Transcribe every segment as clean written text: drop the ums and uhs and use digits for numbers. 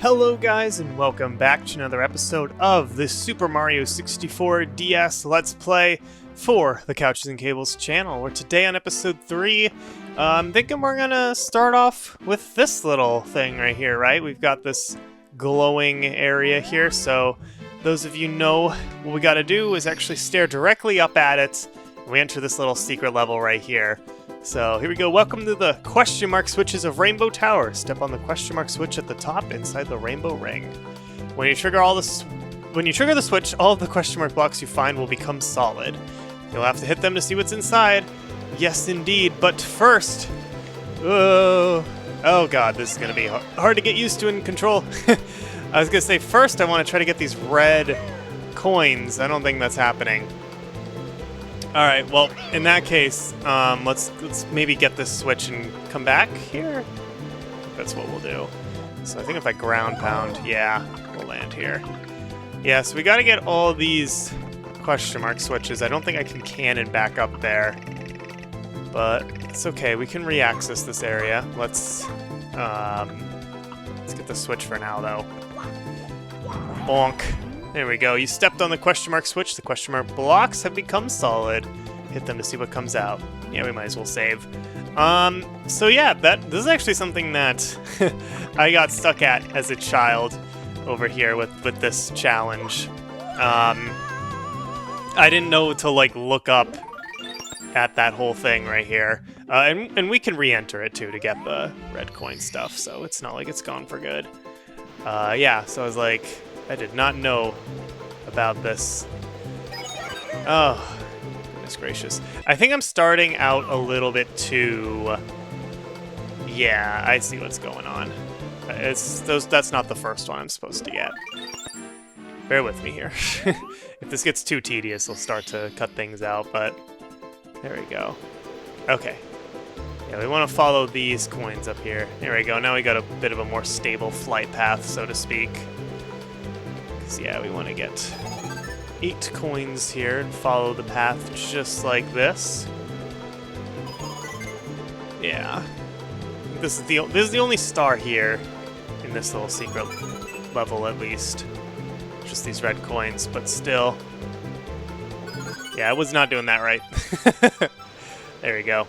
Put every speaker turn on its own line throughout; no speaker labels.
Hello guys, and welcome back to another episode of the Super Mario 64 DS Let's Play for the Couches and Cables channel, where today on episode 3, I'm thinking we're gonna start off with this little thing right here, right? We've got this glowing area here, so those of you know what we gotta do is actually stare directly up at it, and we enter this little secret level right here. So here we go. Welcome to the question mark switches of Rainbow Tower. Step on the question mark switch at the top inside the rainbow ring. When you trigger the switch, all of the question mark blocks you find will become solid. You'll have to hit them to see what's inside. Yes, indeed. But first, oh god, this is gonna be hard to get used to and control. I was gonna say first, I want to try to get these red coins. I don't think that's happening. Alright, well, in that case, let's maybe get this switch and come back here. That's what we'll do. So I think if I ground pound, yeah, we'll land here. Yeah, so we gotta get all these question mark switches. I don't think I can cannon back up there. But it's okay, we can re-access this area. Let's get the switch for now, though. Bonk. There we go. You stepped on the question mark switch. The question mark blocks have become solid. Hit them to see what comes out. Yeah, we might as well save. So yeah, this is actually something that I got stuck at as a child over here with this challenge. I didn't know to look up at that whole thing right here. And we can re-enter it too to get the red coin stuff, so it's not like it's gone for good. Yeah, so I was like, I did not know about this. Oh, goodness gracious. I think I'm starting out a little bit too... Yeah, I see what's going on. That's not the first one I'm supposed to get. Bear with me here. If this gets too tedious, I'll start to cut things out, but there we go. Okay. Yeah, we want to follow these coins up here. There we go. Now we got a bit of a more stable flight path, so to speak. Yeah, we want to get 8 coins here and follow the path just like this. Yeah. This is the only star here in this little secret level, at least. Just these red coins, but still. Yeah, I was not doing that right. There we go.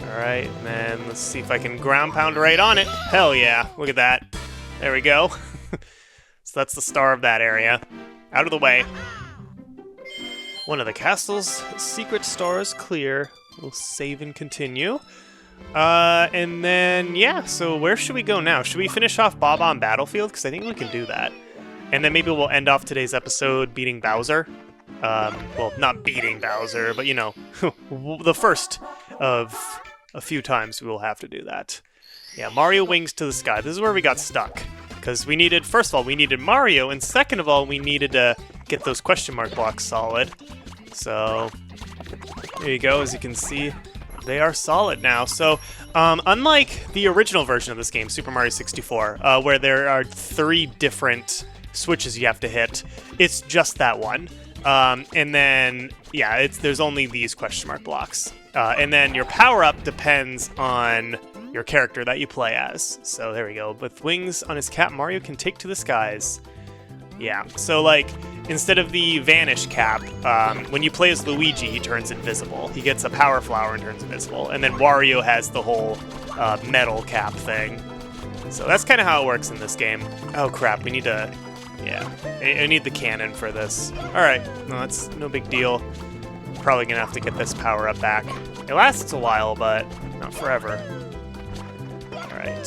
Alright, and then let's see if I can ground pound right on it. Hell yeah, look at that. There we go. So that's the star of that area. Out of the way. One of the castle's secret stars clear. We'll save and continue. And then, yeah, so where should we go now? Should we finish off Bob on Battlefield? Because I think we can do that. And then maybe we'll end off today's episode beating Bowser. Well, not beating Bowser, but you know, the first of a few times we will have to do that. Yeah, Mario Wings to the Sky. This is where we got stuck. Because we needed, first of all, we needed Mario, and second of all, we needed to get those question mark blocks solid. So, there you go. As you can see, they are solid now. So, unlike the original version of this game, Super Mario 64, where there are 3 different switches you have to hit, it's just that one. And then, yeah, there's only these question mark blocks. And then your power-up depends on your character that you play as. So there we go. With wings on his cap, Mario can take to the skies. Yeah, so instead of the vanish cap, when you play as Luigi, he turns invisible. He gets a power flower and turns invisible. And then Wario has the whole metal cap thing. So that's kind of how it works in this game. Oh crap, we need to... Yeah, I need the cannon for this. Alright, no, that's no big deal. Probably gonna have to get this power up back. It lasts a while, but not forever. Alright.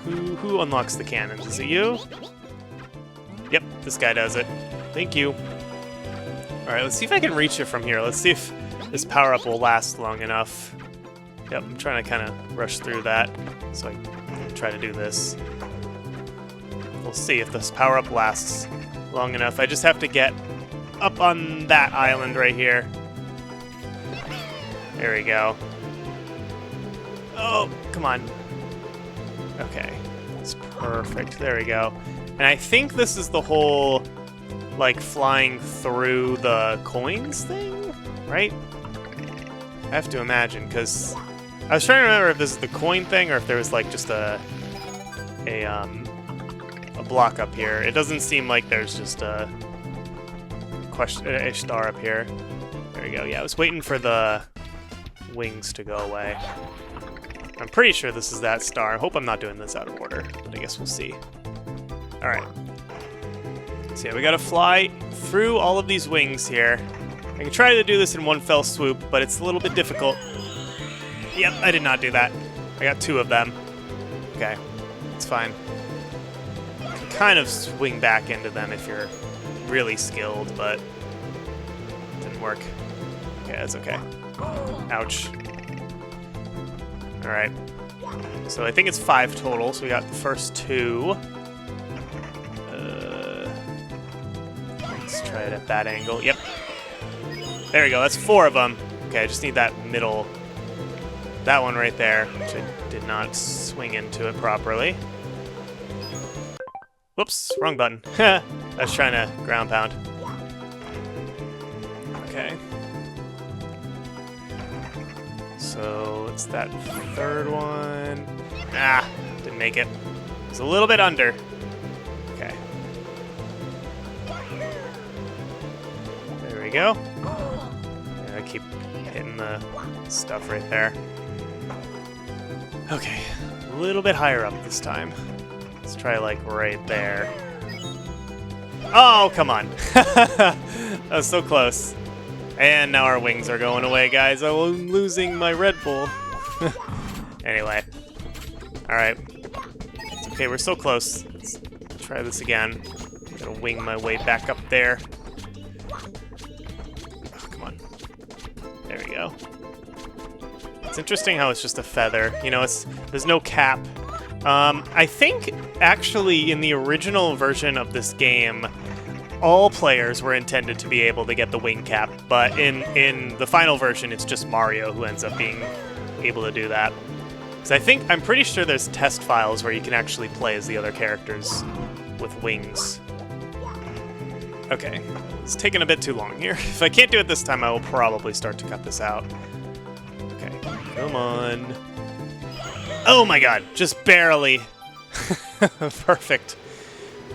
Who unlocks the cannons? Is it you? Yep, this guy does it. Thank you. Alright, let's see if I can reach it from here. Let's see if this power-up will last long enough. Yep, I'm trying to kind of rush through that, so I can try to do this. We'll see if this power-up lasts long enough. I just have to get up on that island right here. There we go. Oh, come on. Okay, that's perfect. There we go. And I think this is the whole, flying through the coins thing, right? I have to imagine, because I was trying to remember if this is the coin thing or if there was, just a a block up here. It doesn't seem like there's just a star up here. There we go. Yeah, I was waiting for the wings to go away. I'm pretty sure this is that star. I hope I'm not doing this out of order, but I guess we'll see. Alright. So yeah, we gotta fly through all of these wings here. I can try to do this in one fell swoop, but it's a little bit difficult. Yep, I did not do that. I got 2 of them. Okay, it's fine. You can kind of swing back into them if you're really skilled, but it didn't work. Okay, that's okay. Ouch. Alright. So I think it's 5 total, so we got the first 2. Let's try it at that angle. Yep. There we go, that's 4 of them. Okay, I just need that middle, that one right there, which I did not swing into it properly. Whoops, wrong button. I was trying to ground pound. Okay. So it's that 3rd one. Ah, didn't make it. It's a little bit under. Okay. There we go. I keep hitting the stuff right there. Okay, a little bit higher up this time. Let's try like right there. Oh, come on. That was so close. And now our wings are going away, guys. I'm losing my Red Bull. Anyway. Alright. It's okay, we're so close. Let's try this again. I'm gonna wing my way back up there. There we go. It's interesting how it's just a feather. You know, there's no cap. I think, actually, in the original version of this game, all players were intended to be able to get the wing cap, but in the final version, it's just Mario who ends up being able to do that. So I'm pretty sure there's test files where you can actually play as the other characters with wings. Okay, it's taking a bit too long here. If I can't do it this time, I will probably start to cut this out. Okay, come on. Oh my god, just barely. Perfect.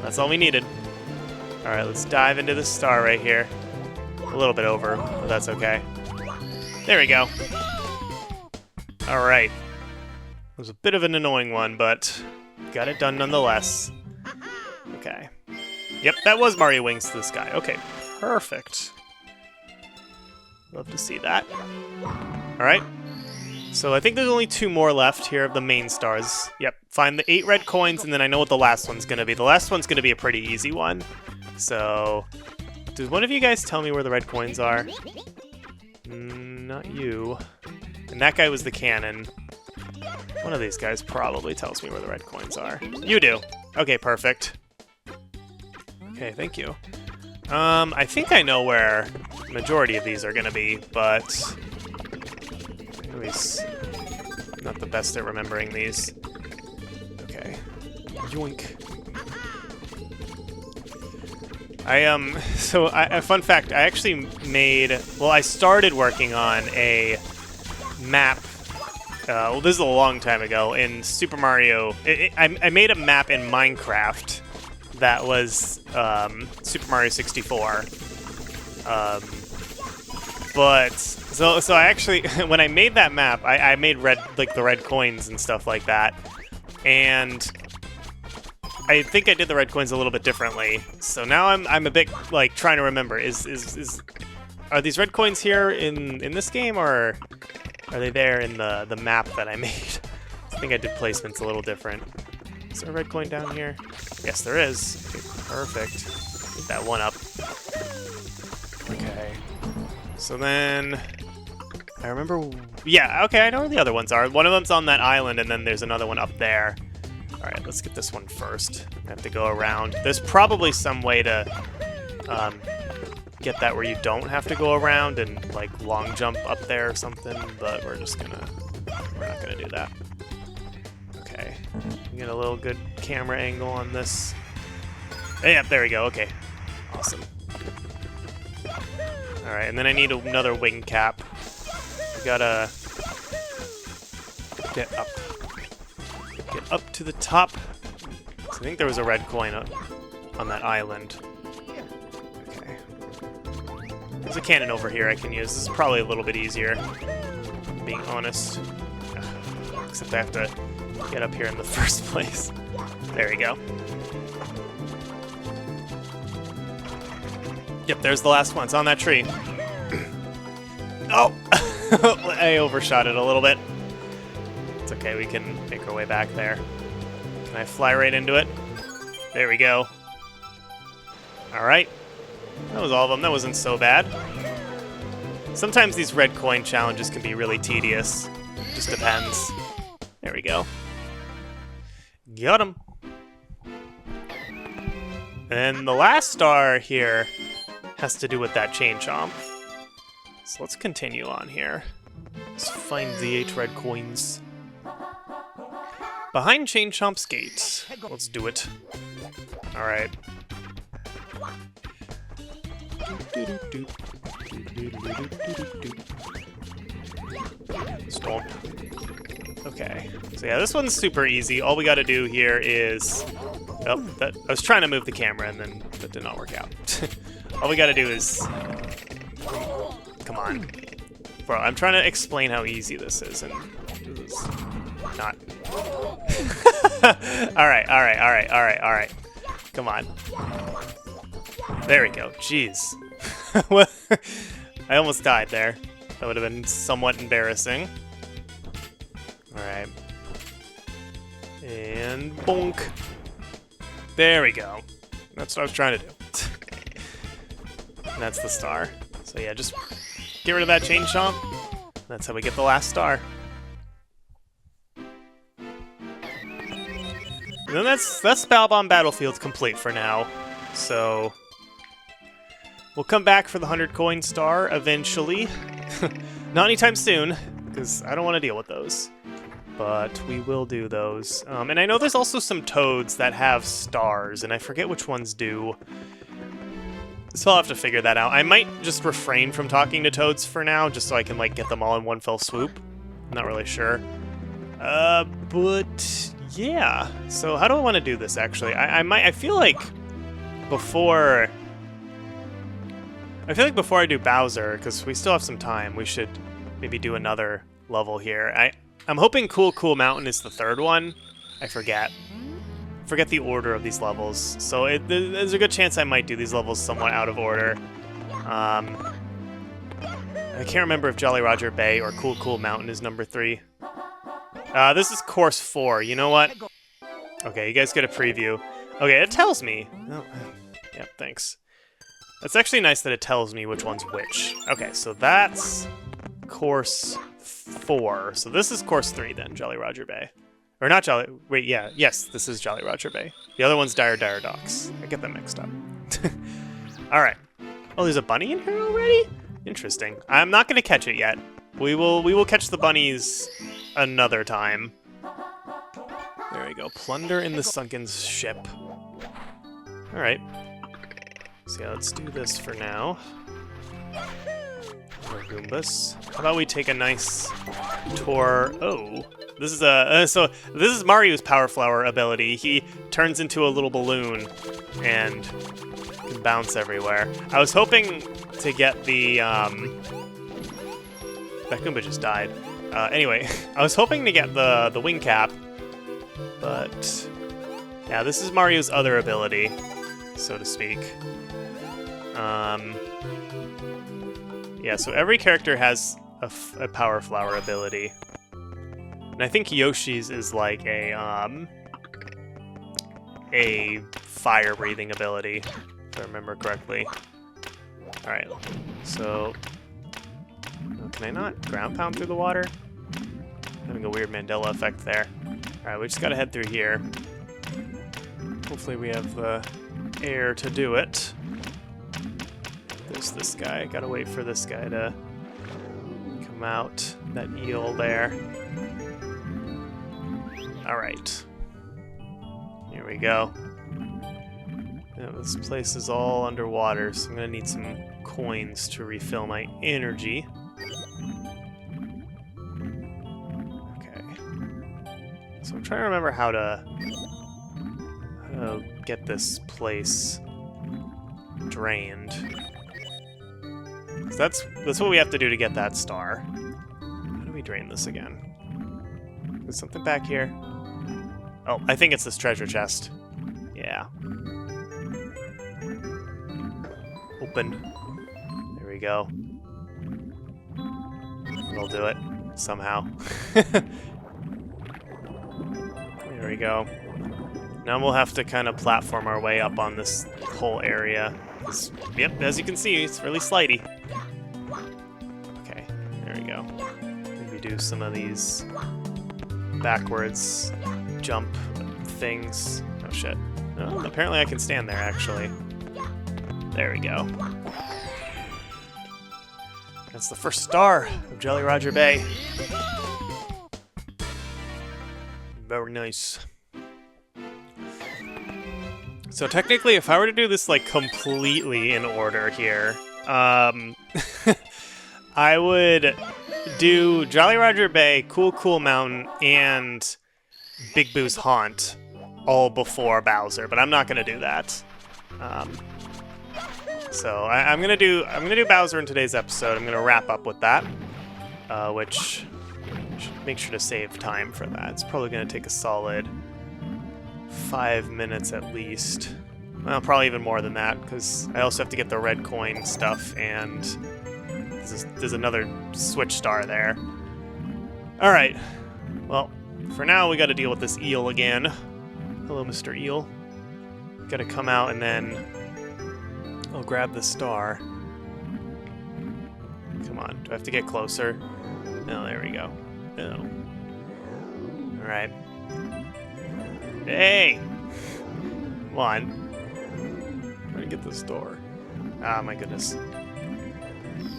That's all we needed. Alright, let's dive into this star right here. A little bit over, but that's okay. There we go. Alright. It was a bit of an annoying one, but got it done nonetheless. Okay. Yep, that was Mario Wings to the sky. Okay, perfect. Love to see that. Alright. So I think there's only 2 more left here of the main stars. Yep, find the 8 red coins, and then I know what the last one's gonna be. The last one's gonna be a pretty easy one. So, does one of you guys tell me where the red coins are? Not you. And that guy was the cannon. One of these guys probably tells me where the red coins are. You do. Okay, perfect. Okay, thank you. I think I know where the majority of these are gonna be, but at least not the best at remembering these. Okay. Yoink. A fun fact, I actually I started working on a map, well, this is a long time ago, in Super Mario. I made a map in Minecraft that was Super Mario 64. So I actually, when I made that map, I made the red coins and stuff like that, and I think I did the red coins a little bit differently. So now I'm a bit like trying to remember. Are these red coins here in this game, or are they there in the map that I made? I think I did placements a little different. Is there a red coin down here? Yes, there is. Okay, perfect. Get that one up. Okay. So then, I remember. Yeah. Okay, I know where the other ones are. One of them's on that island, and then there's another one up there. All right, let's get this one first. I have to go around. There's probably some way to get that where you don't have to go around and like long jump up there or something, but we're not gonna do that. Okay, get a little good camera angle on this. Yeah, there we go. Okay, awesome. All right, and then I need another wing cap. We gotta get up to the top. I think there was a red coin on that island. Okay. There's a cannon over here I can use. This is probably a little bit easier, being honest. Except I have to get up here in the first place. There we go. Yep, there's the last one. It's on that tree. Oh! I overshot it a little bit. It's okay, we can make our way back there. Can I fly right into it? There we go. Alright. That was all of them. That wasn't so bad. Sometimes these red coin challenges can be really tedious. Just depends. There we go. Got him. And the last star here has to do with that chain chomp. So let's continue on here. Let's find the 8 red coins. Behind Chain Chomp's gate. Let's do it. Alright. Stomp. Okay. So yeah, this one's super easy. All we gotta do here is... Oh, I was trying to move the camera and then that did not work out. All we gotta do is... Come on. Bro, I'm trying to explain how easy this is, and this is not... Alright. Come on. There we go. Jeez. I almost died there. That would have been somewhat embarrassing. Alright. And bonk. There we go. That's what I was trying to do. And that's the star. So yeah, just get rid of that chain chomp. That's how we get the last star. And then that's Spellbound Battlefield complete for now. So we'll come back for the 100 coin star eventually. Not anytime soon, because I don't want to deal with those. But we will do those. And I know there's also some toads that have stars, and I forget which ones do. So I'll have to figure that out. I might just refrain from talking to toads for now, just so I can like get them all in one fell swoop. I'm not really sure. But yeah. So how do I want to do this actually? I feel like before I do Bowser, because we still have some time, we should maybe do another level here. I'm hoping Cool Mountain is the third one. I forget the order of these levels, so there's a good chance I might do these levels somewhat out of order. I can't remember if Jolly Roger Bay or Cool Mountain is number 3. This is course 4. You know what? Okay, you guys get a preview. Okay, it tells me. Oh, yeah, thanks. That's actually nice that it tells me which one's which. Okay, so that's course 4. So this is course 3 then, Jolly Roger Bay. Or not Jolly... Wait, yeah. Yes, this is Jolly Roger Bay. The other one's Dire Docks. I get them mixed up. Alright. Oh, there's a bunny in here already? Interesting. I'm not going to catch it yet. We will catch the bunnies another time. There we go. Plunder in the sunken ship. Alright. So yeah, let's do this for now. More Goombas. How about we take a nice tour... Oh... This is this is Mario's Power Flower ability. He turns into a little balloon and can bounce everywhere. I was hoping to get the that Goomba just died. Anyway, I was hoping to get the wing cap, but yeah, this is Mario's other ability, so to speak. Yeah, so every character has a Power Flower ability. And I think Yoshi's is like a fire-breathing ability, if I remember correctly. Alright, so... Can I not ground pound through the water? Having a weird Mandela effect there. Alright, we just gotta head through here. Hopefully we have the air to do it. There's this guy. Gotta wait for this guy to come out. That eel there. Alright. Here we go. Now, this place is all underwater, so I'm gonna need some coins to refill my energy. Okay. So I'm trying to remember how to get this place drained. So that's what we have to do to get that star. How do we drain this again? There's something back here. Oh, I think it's this treasure chest. Yeah. Open. There we go. We'll do it somehow. There we go. Now we'll have to kind of platform our way up on this whole area. Yep, as you can see, it's really slidey. Okay, there we go. Maybe do some of these backwards jump things. Oh shit. Oh, apparently I can stand there, actually. There we go. That's the first star of Jolly Roger Bay. Very nice. So technically, if I were to do this like completely in order here, I would do Jolly Roger Bay, Cool Cool Mountain, and Big Boo's Haunt all before Bowser, but I'm not gonna do that. So I'm gonna do Bowser in today's episode. I'm gonna wrap up with that, which should make sure to save time for that. It's probably gonna take a solid 5 minutes at least. Well, probably even more than that, because I also have to get the red coin stuff, and there's another switch star there. All right. Well, for now we got to deal with this eel again. Hello, Mr. Eel. Got to come out and then I'll grab the star. Come on. Do I have to get closer? No, there we go. No. All right. Hey! Come on. I'm trying to get this door. Ah, my goodness.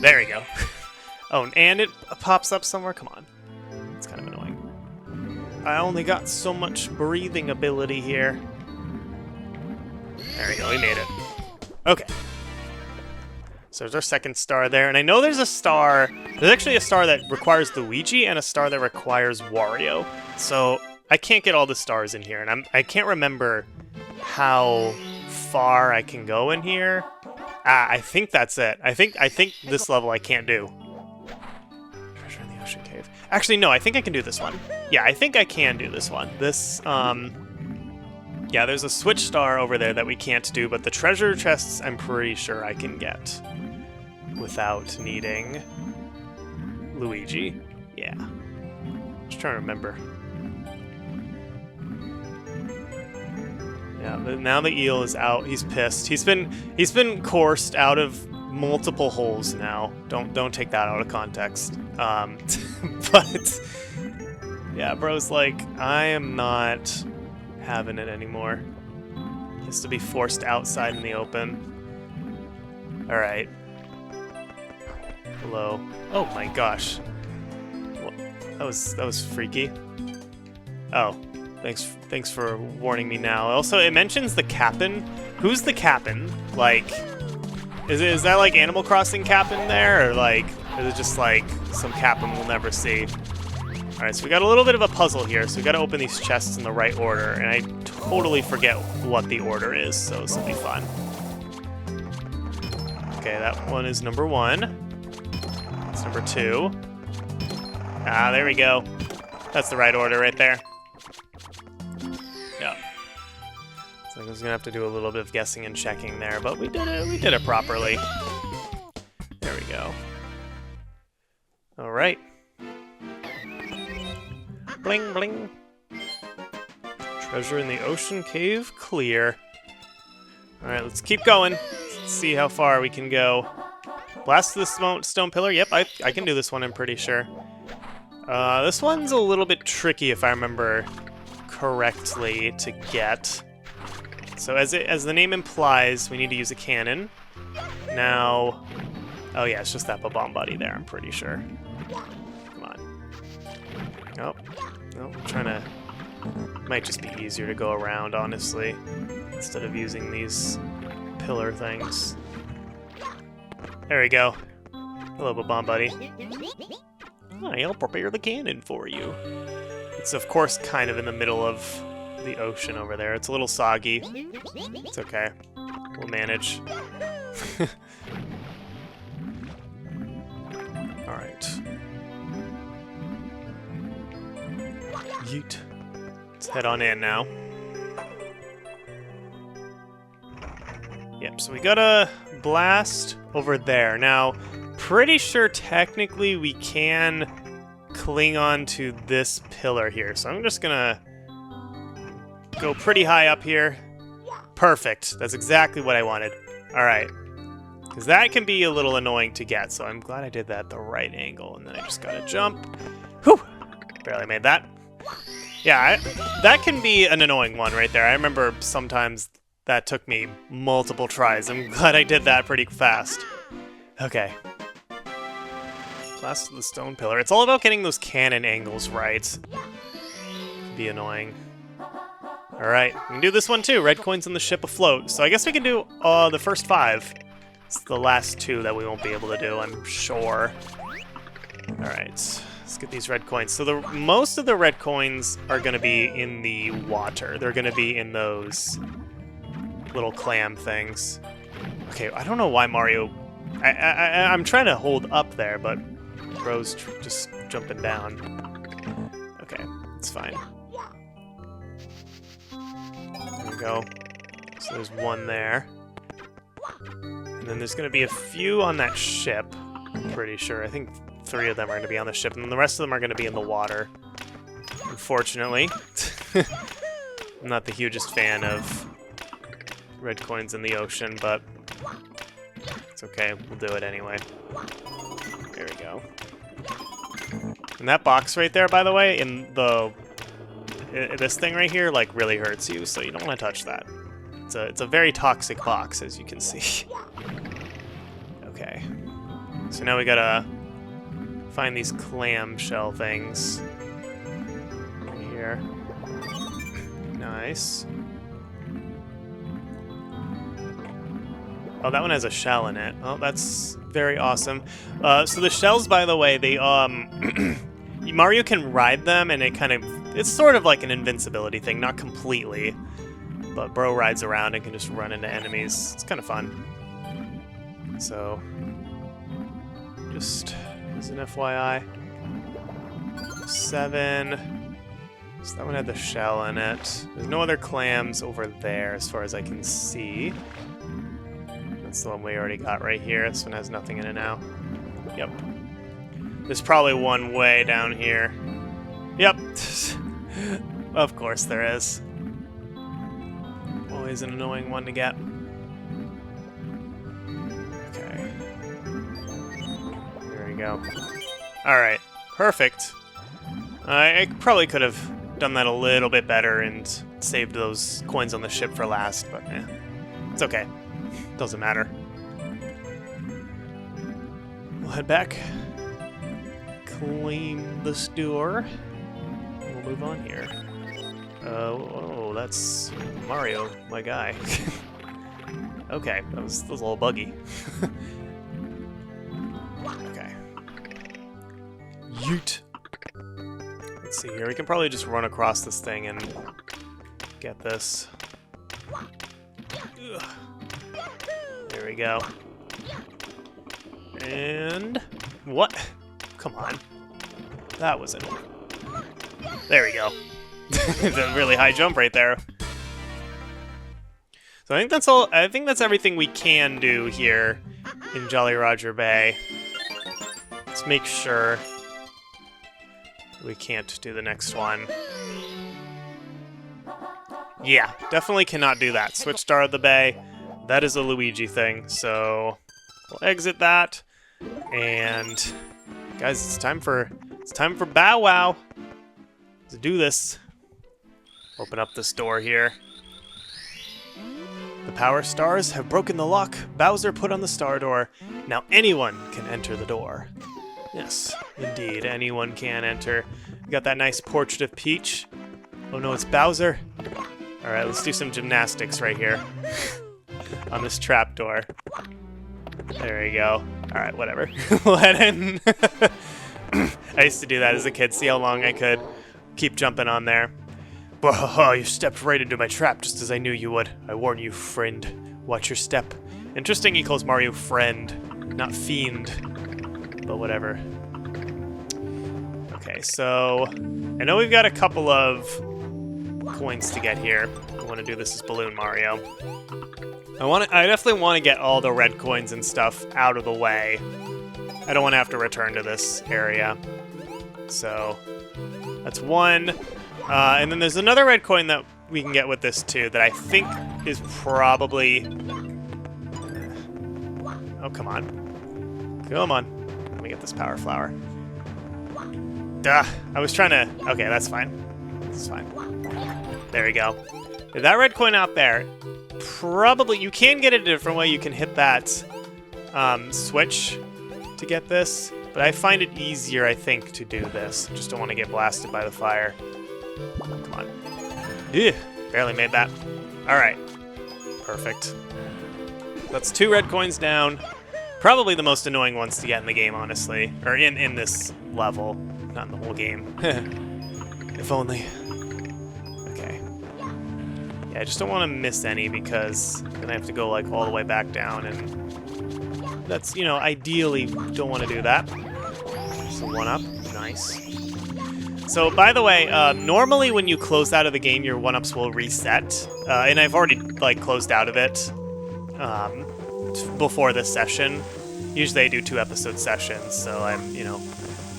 There we go. Oh, and it pops up somewhere? Come on. It's kind of annoying. I only got so much breathing ability here. There we go, we made it. Okay. So there's our second star there, and I know there's a star... There's actually a star that requires Luigi and a star that requires Wario. So I can't get all the stars in here, and I can't remember how far I can go in here. I think that's it. I think this level I can't do. Treasure in the Ocean Cave. Actually, no, I think I can do this one. Yeah, I think I can do this one. This, yeah, there's a switch star over there that we can't do, but the treasure chests I'm pretty sure I can get without needing Luigi. Yeah. Just trying to remember. Yeah, but now the eel is out. He's pissed. He's been coursed out of multiple holes now. Don't take that out of context. But yeah, bro's like, I am not having it anymore. He has to be forced outside in the open. All right. Hello. Oh my gosh. That was freaky. Oh. Thanks for warning me now. Also, it mentions the Cap'n. Who's the Cap'n? Like, is that like Animal Crossing Cap'n there, or like, is it just like some Cap'n we'll never see? All right, so we got a little bit of a puzzle here. So we got to open these chests in the right order, and I totally forget what the order is. So this will be fun. Okay, that one is number 1. That's number 2. Ah, there we go. That's the right order right there. Yeah. So I was gonna have to do a little bit of guessing and checking there, but we did it. We did it properly. There we go. All right. Bling bling. Treasure in the ocean cave clear. All right, let's keep going. Let's see how far we can go. Blast the stone pillar. Yep, I can do this one. I'm pretty sure. This one's a little bit tricky if I remember correctly to get. So as the name implies, we need to use a cannon. Now, oh yeah, it's just that bomb buddy there, I'm pretty sure. Come on. Oh, no, I'm trying to... Might just be easier to go around, honestly, instead of using these pillar things. There we go. Hello, bomb buddy. I'll prepare the cannon for you. It's of course kind of in the middle of the ocean over there. It's a little soggy. It's okay. We'll manage. Alright. Yeet. Let's head on in now. Yep, so we got a blast over there. Now, pretty sure technically we can cling on to this pillar here. So I'm just gonna go pretty high up here. Perfect. That's exactly what I wanted. Alright. Because that can be a little annoying to get, so I'm glad I did that at the right angle. And then I just gotta jump. Whew! Barely made that. Yeah, that can be an annoying one right there. I remember sometimes that took me multiple tries. I'm glad I did that pretty fast. Okay. Blast to the stone pillar. It's all about getting those cannon angles right. Be annoying. Alright, we can do this one too. Red coins on the ship afloat. So I guess we can do the first 5. It's the last 2 that we won't be able to do, I'm sure. Alright, let's get these red coins. So most of the red coins are going to be in the water. They're going to be in those little clam things. Okay, I don't know why Mario... I'm trying to hold up there, but Bro's just jumping down. Okay, it's fine. There we go. So there's one there. And then there's going to be a few on that ship, I'm pretty sure. I think 3 of them are going to be on the ship, and then the rest of them are going to be in the water. Unfortunately. I'm not the hugest fan of red coins in the ocean, but it's okay. We'll do it anyway. There we go. And that box right there, by the way, in this thing right here, like, really hurts you, so you don't want to touch that. It's a very toxic box, as you can see. Okay. So now we gotta find these clamshell things. Right here. Nice. Oh, that one has a shell in it. Oh, that's very awesome. So the shells, by the way, they Mario can ride them, and it's sort of like an invincibility thing, not completely. But Bro rides around and can just run into enemies. It's kind of fun. So, just as an FYI. 7. So that one had the shell in it. There's no other clams over there as far as I can see. That's the one we already got right here. This one has nothing in it now. Yep. There's probably one way down here. Yep. Of course there is. Always an annoying one to get. Okay. There we go. Alright. Perfect. I probably could have done that a little bit better and saved those coins on the ship for last, but it's okay. Doesn't matter. We'll head back. Clean this door. And we'll move on here. Oh, that's Mario, my guy. Okay, that was a little buggy. Okay. Yeet. Let's see here. We can probably just run across this thing and get this. Ugh. There we go. And... what? Come on. That was it. There we go. It's a really high jump right there. So I think that's all. I think that's everything we can do here in Jolly Roger Bay. Let's make sure we can't do the next one. Yeah, definitely cannot do that. Switch Star of the Bay. That is a Luigi thing, so we'll exit that. And guys, it's time for Bow Wow. Let's do this. Open up this door here. The power stars have broken the lock Bowser put on the star door. Now anyone can enter the door. Yes, indeed, anyone can enter. We got that nice portrait of Peach. Oh no, it's Bowser. Alright, let's do some gymnastics right here. On this trapdoor. There we go. Alright, whatever. We'll head in. I used to do that as a kid, see how long I could keep jumping on there. Bah, you stepped right into my trap just as I knew you would. I warn you, friend. Watch your step. Interesting he calls Mario friend, not fiend. But whatever. Okay, so I know we've got a couple of coins to get here. I want to do this as Balloon Mario. I definitely want to get all the red coins and stuff out of the way. I don't want to have to return to this area. So that's one. And then there's another red coin that we can get with this too that I think is probably... Oh, come on. Come on. Let me get this power flower. Duh. I was trying to... Okay, that's fine. This is fine. There we go. That red coin out there, probably... You can get it a different way. You can hit that switch to get this. But I find it easier, I think, to do this. Just don't want to get blasted by the fire. Come on. Ugh, barely made that. Alright. Perfect. That's 2 red coins down. Probably the most annoying ones to get in the game, honestly. Or in this level. Not in the whole game. If only. Okay. Yeah, I just don't want to miss any because then I have to go like all the way back down and that's, you know, ideally don't want to do that. So 1 up. Nice. So, by the way, normally when you close out of the game, your 1-ups will reset. And I've already, like, closed out of it before this session. Usually I do 2-episode sessions, so I'm, you know,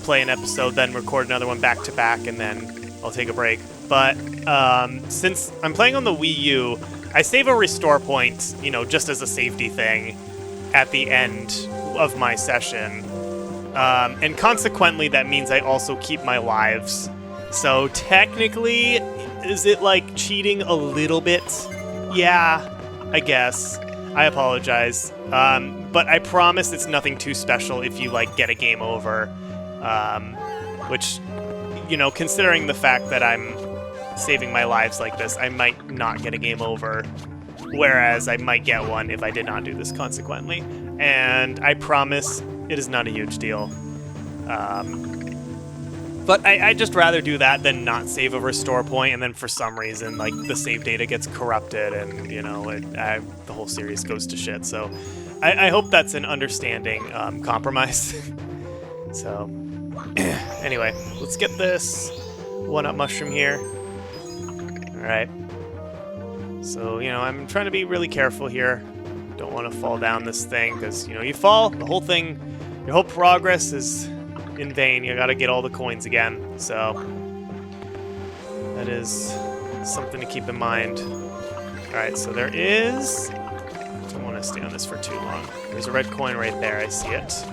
play an episode, then record another one back-to-back, and then I'll take a break. But since I'm playing on the Wii U, I save a restore point, you know, just as a safety thing at the end of my session. And consequently, that means I also keep my lives. So technically, is it like cheating a little bit? Yeah, I guess. I apologize. But I promise it's nothing too special if you like get a game over. Which, you know, considering the fact that I'm saving my lives like this, I might not get a game over. Whereas I might get one if I did not do this consequently. And I promise it is not a huge deal. But I'd just rather do that than not save a restore point, and then for some reason, like, the save data gets corrupted, and, you know, the whole series goes to shit. So I hope that's an understanding compromise. So, anyway, let's get this 1-up mushroom here. Alright. So, you know, I'm trying to be really careful here. Don't want to fall down this thing, because, you know, you fall, the whole thing, your whole progress is in vain. You gotta get all the coins again, so that is something to keep in mind. Alright, so there is... Don't want to stay on this for too long. There's a red coin right there, I see it.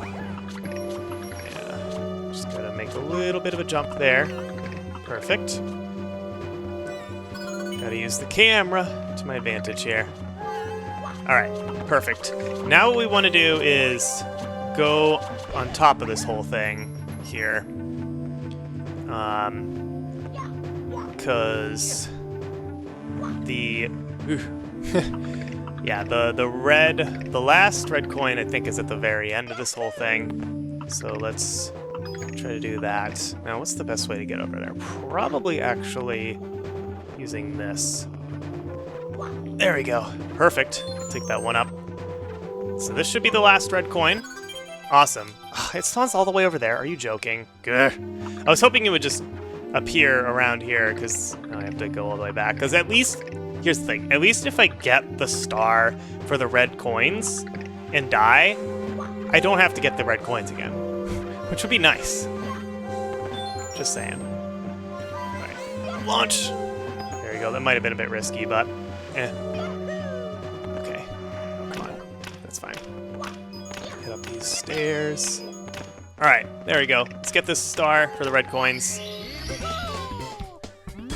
Yeah, just gotta make a little bit of a jump there. Perfect. Gotta use the camera to my advantage here. Alright, perfect. Now what we want to do is go on top of this whole thing here. Because the... yeah, the last red coin I think is at the very end of this whole thing. So let's try to do that. Now, what's the best way to get over there? Probably actually using this. There we go. Perfect. Take that 1 up. So this should be the last red coin. Awesome. It spawns all the way over there. Are you joking? Good. I was hoping it would just appear around here, because I have to go all the way back. Because at least, here's the thing, at least if I get the star for the red coins and die, I don't have to get the red coins again. Which would be nice. Just saying. Alright. Launch! There we go. That might have been a bit risky, but eh. Okay. Come on. That's fine. Hit up these stairs. Alright, there we go. Let's get this star for the red coins.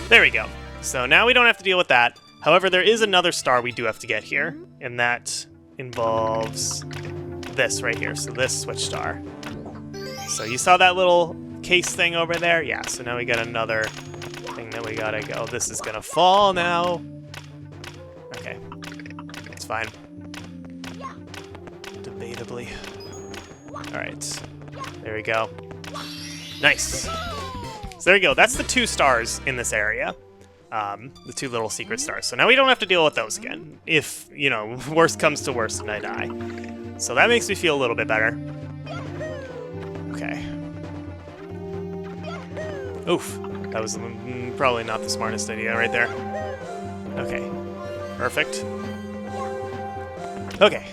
There we go. So now we don't have to deal with that. However, there is another star we do have to get here, and that involves this right here. So this switch star. So you saw that little case thing over there? Yeah, so now we got another thing that we gotta go. This is gonna fall now. Okay. It's fine. Debatably. Alright. There we go. Nice. So there you go. That's the 2 stars in this area. the 2 little secret stars. So now we don't have to deal with those again, if, you know, worst comes to worst and I die. So that makes me feel a little bit better. Okay. Oof. That was probably not the smartest idea right there. Okay. Perfect. Okay.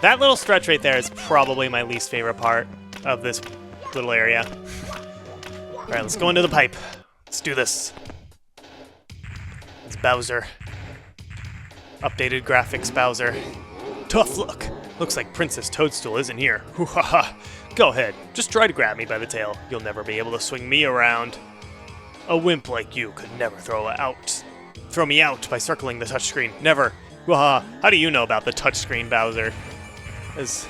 That little stretch right there is probably my least favorite part of this little area. Alright, let's go into the pipe. Let's do this. It's Bowser. Updated graphics Bowser. Tough luck. Looks like Princess Toadstool isn't here. Hoo-ha-ha. Go ahead. Just try to grab me by the tail. You'll never be able to swing me around. A wimp like you could never throw me out by circling the touchscreen. Never. Waha. How do you know about the touchscreen, Bowser? Is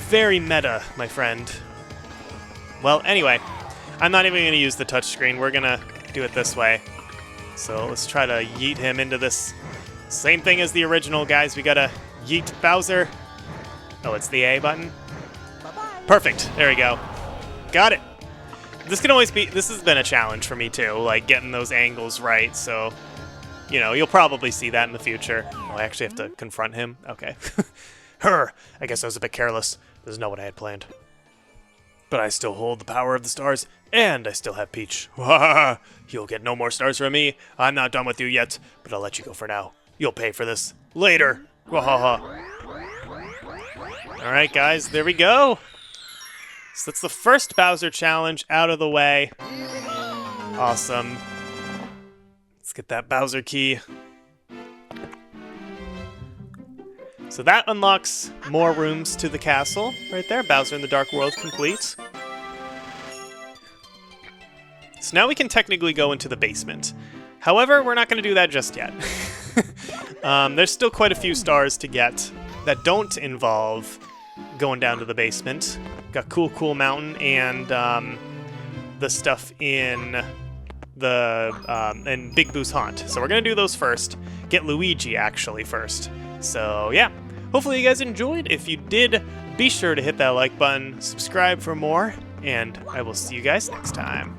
very meta, my friend. Well, anyway, I'm not even going to use the touchscreen. We're going to do it this way. So let's try to yeet him into this. Same thing as the original, guys. We got to yeet Bowser. Oh, it's the A button. Perfect. There we go. Got it. This has been a challenge for me too, like getting those angles right, so, you know, you'll probably see that in the future. Oh, I actually have to confront him? Okay. I guess I was a bit careless. This is not what I had planned. But I still hold the power of the stars, and I still have Peach. You'll get no more stars from me. I'm not done with you yet, but I'll let you go for now. You'll pay for this later. Alright, guys, there we go. So that's the first Bowser challenge out of the way. Awesome. Let's get that Bowser key. So that unlocks more rooms to the castle right there. Bowser in the Dark World complete. So now we can technically go into the basement. However, we're not going to do that just yet. There's still quite a few stars to get that don't involve going down to the basement. Got Cool Mountain and the stuff in in Big Boo's Haunt. So we're gonna do those first. Get Luigi actually first. So yeah, hopefully you guys enjoyed. If you did, be sure to hit that like button, subscribe for more, and I will see you guys next time.